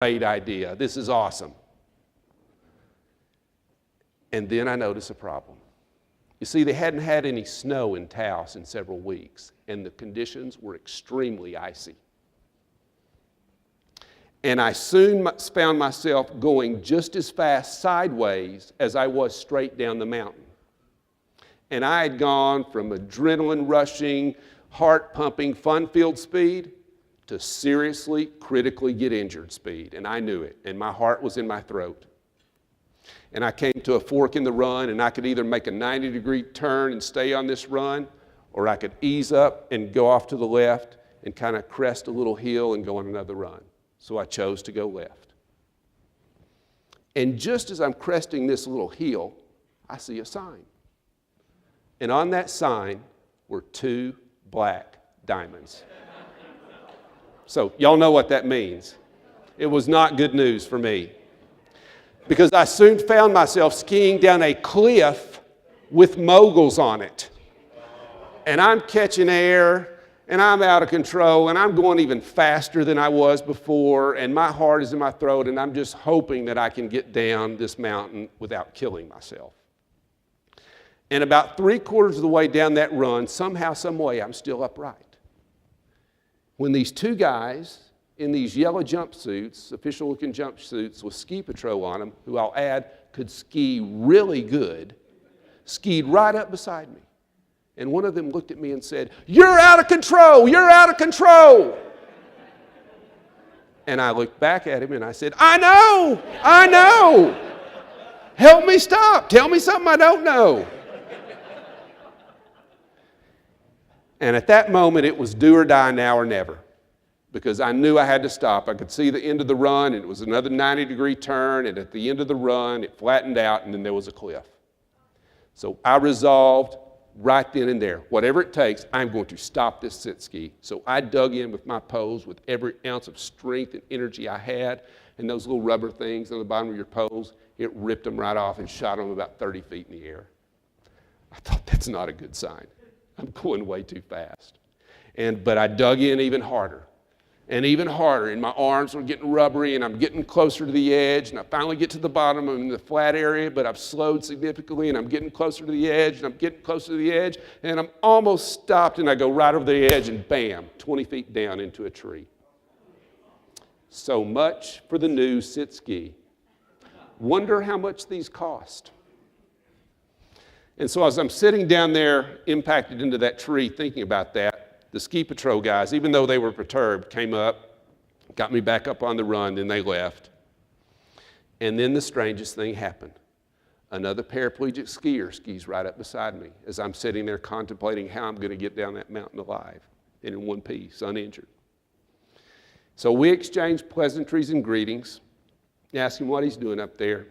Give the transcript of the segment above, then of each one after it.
great idea. This is awesome. And then I noticed a problem. You see, they hadn't had any snow in Taos in several weeks, and the conditions were extremely icy. And I soon found myself going just as fast sideways as I was straight down the mountain. And I had gone from adrenaline rushing, heart pumping, fun-filled speed to seriously, critically get injured speed. And I knew it, and my heart was in my throat. And I came to a fork in the run, and I could either make a 90-degree turn and stay on this run, or I could ease up and go off to the left and kind of crest a little hill and go on another run. So I chose to go left. And just as I'm cresting this little hill, I see a sign. And on that sign were 2 black diamonds. So y'all know what that means. It was not good news for me, because I soon found myself skiing down a cliff with moguls on it. And I'm catching air, and I'm out of control, and I'm going even faster than I was before, and my heart is in my throat, and I'm just hoping that I can get down this mountain without killing myself. And about 3/4 of the way down that run, somehow, some way, I'm still upright, when these 2 guys in these yellow jumpsuits, official-looking jumpsuits with ski patrol on them, who I'll add could ski really good, skied right up beside me. And one of them looked at me and said, "You're out of control! You're out of control!" And I looked back at him and I said, "I know! I know! Help me stop! Tell me something I don't know!" And at that moment, it was do or die, now or never, because I knew I had to stop. I could see the end of the run, and it was another 90-degree turn, and at the end of the run, it flattened out, and then there was a cliff. So I resolved right then and there, whatever it takes, I'm going to stop this sit ski. So I dug in with my poles with every ounce of strength and energy I had, and those little rubber things on the bottom of your poles, it ripped them right off and shot them about 30 feet in the air. I thought, that's not a good sign. I'm going way too fast. But I dug in even harder, and my arms were getting rubbery, and I'm getting closer to the edge, and I finally get to the bottom. I'm in the flat area, but I've slowed significantly, and I'm getting closer to the edge, and I'm getting closer to the edge, and I'm almost stopped, and I go right over the edge, and bam, 20 feet down into a tree. So much for the new sit ski. Wonder how much these cost. And so as I'm sitting down there, impacted into that tree, thinking about that, the ski patrol guys, even though they were perturbed, came up, got me back up on the run, then they left. And then the strangest thing happened. Another paraplegic skier skis right up beside me as I'm sitting there contemplating how I'm going to get down that mountain alive and in one piece, uninjured. So we exchanged pleasantries and greetings, asked him what he's doing up there.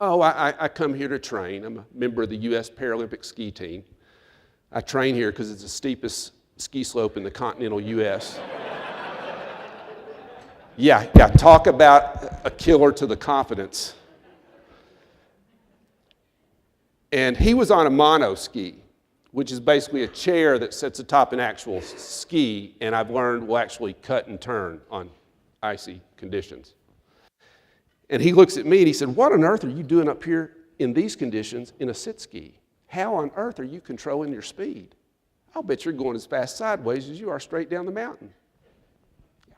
"Oh, I come here to train. I'm a member of the U.S. Paralympic ski team. I train here because it's the steepest ski slope in the continental U.S. Yeah, talk about a killer to the confidence. And he was on a mono ski, which is basically a chair that sits atop an actual ski, and I've learned will actually cut and turn on icy conditions. And he looks at me and he said, "What on earth are you doing up here in these conditions in a sit ski? How on earth are you controlling your speed? I'll bet you're going as fast sideways as you are straight down the mountain. Yeah.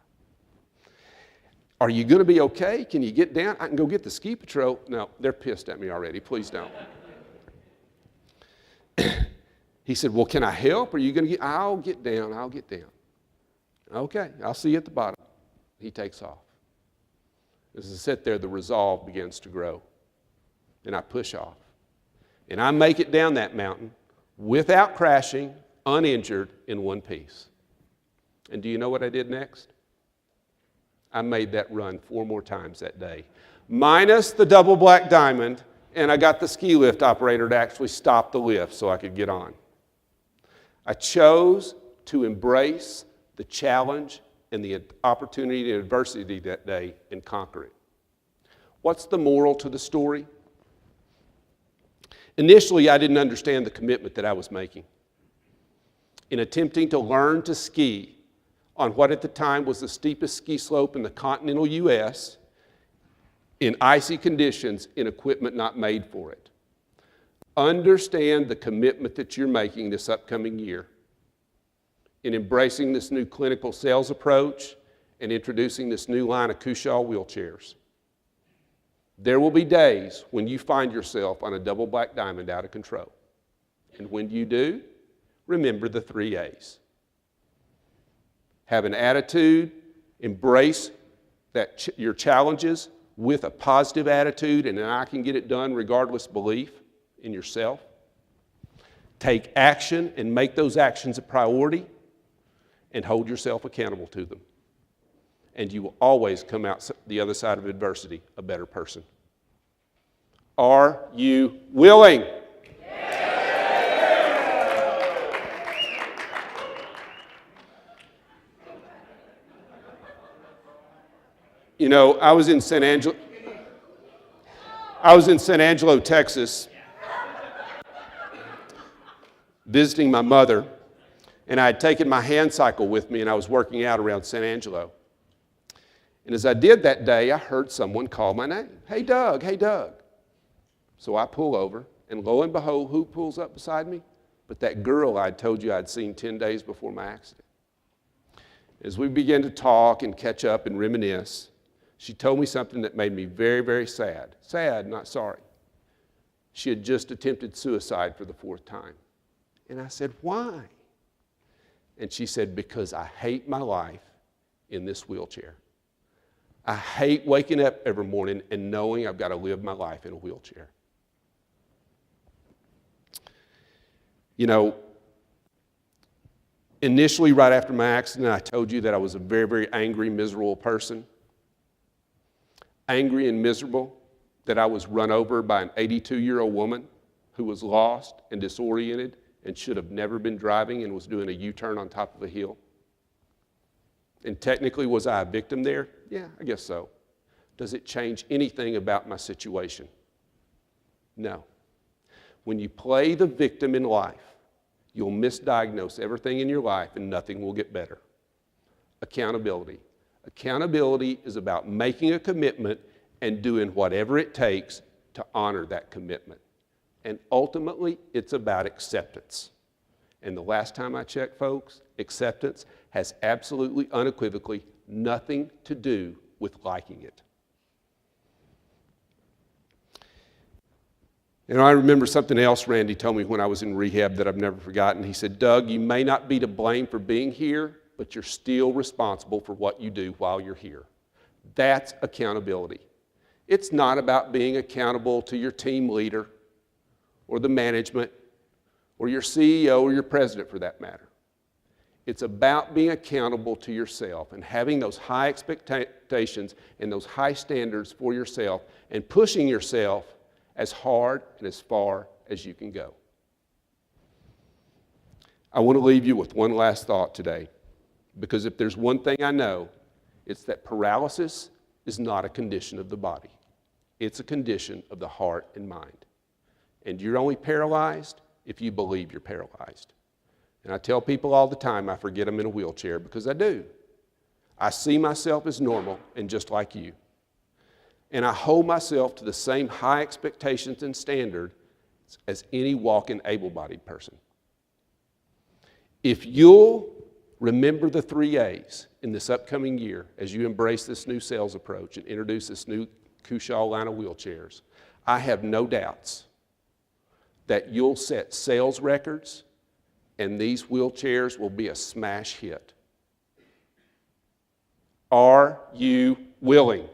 Are you going to be okay? Can you get down? I can go get the ski patrol." No, they're pissed at me already. Please don't. He said, "Well, can I help? Are you going to get?" I'll get down. Okay, I'll see you at the bottom." He takes off. As I sit there, the resolve begins to grow, and I push off. And I make it down that mountain without crashing, uninjured, in one piece. And do you know what I did next? I made that run 4 more times that day, minus the double black diamond, and I got the ski lift operator to actually stop the lift so I could get on. I chose to embrace the challenge and the opportunity and adversity that day and conquer it. What's the moral to the story? Initially, I didn't understand the commitment that I was making. In attempting to learn to ski, on what at the time was the steepest ski slope in the continental U.S. in icy conditions in equipment not made for it. Understand the commitment that you're making this upcoming year in embracing this new clinical sales approach and introducing this new line of Cushall wheelchairs. There will be days when you find yourself on a double black diamond out of control. And when you do, remember the 3 A's. Have an attitude, embrace your challenges with a positive attitude, and then I can get it done regardless belief in yourself. Take action and make those actions a priority, and hold yourself accountable to them. And you will always come out the other side of adversity a better person. Are you willing? You know, I was in San Angelo, Texas, visiting my mother, and I had taken my hand cycle with me, and I was working out around San Angelo. And as I did that day, I heard someone call my name. Hey, Doug, hey, Doug. So I pull over, and lo and behold, who pulls up beside me? But that girl I told you I'd seen 10 days before my accident. As we began to talk and catch up and reminisce, she told me something that made me very, very sad. Sad, not sorry. She had just attempted suicide for the 4th time. And I said, why? And she said, because I hate my life in this wheelchair. I hate waking up every morning and knowing I've got to live my life in a wheelchair. You know, initially, right after my accident, I told you that I was a very, very angry, miserable person. Angry and miserable that I was run over by an 82-year-old woman who was lost and disoriented and should have never been driving and was doing a U-turn on top of a hill. And technically, was I a victim there? Yeah, I guess so. Does it change anything about my situation? No. When you play the victim in life, you'll misdiagnose everything in your life and nothing will get better. Accountability. Accountability is about making a commitment and doing whatever it takes to honor that commitment. And ultimately, it's about acceptance. And the last time I checked, folks, acceptance has absolutely, unequivocally nothing to do with liking it. And I remember something else Randy told me when I was in rehab that I've never forgotten. He said, Doug, you may not be to blame for being here, but you're still responsible for what you do while you're here. That's accountability. It's not about being accountable to your team leader or the management or your CEO or your president for that matter. It's about being accountable to yourself and having those high expectations and those high standards for yourself and pushing yourself as hard and as far as you can go. I want to leave you with one last thought today, because if there's one thing I know, it's that paralysis is not a condition of the body. It's a condition of the heart and mind. And you're only paralyzed if you believe you're paralyzed. And I tell people all the time I forget I'm in a wheelchair, because I do. I see myself as normal and just like you. And I hold myself to the same high expectations and standard as any walking able-bodied person. If you'll remember the 3 A's in this upcoming year as you embrace this new sales approach and introduce this new Cushall line of wheelchairs, I have no doubts that you'll set sales records and these wheelchairs will be a smash hit. Are you willing?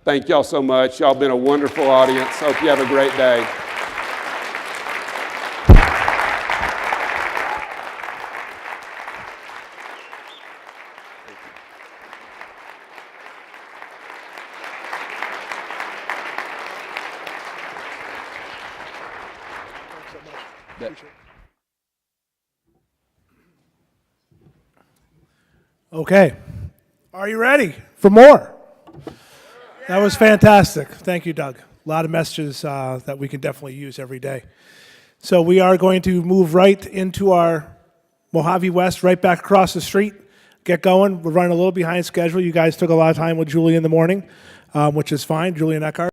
Thank y'all so much. Y'all been a wonderful audience. Hope you have a great day. Okay. Are you ready for more? That was fantastic. Thank you, Doug. A lot of messages that we can definitely use every day. So we are going to move right into our Mojave West, right back across the street. Get going. We're running a little behind schedule. You guys took a lot of time with Julie in the morning, which is fine, Julie and Eckhart.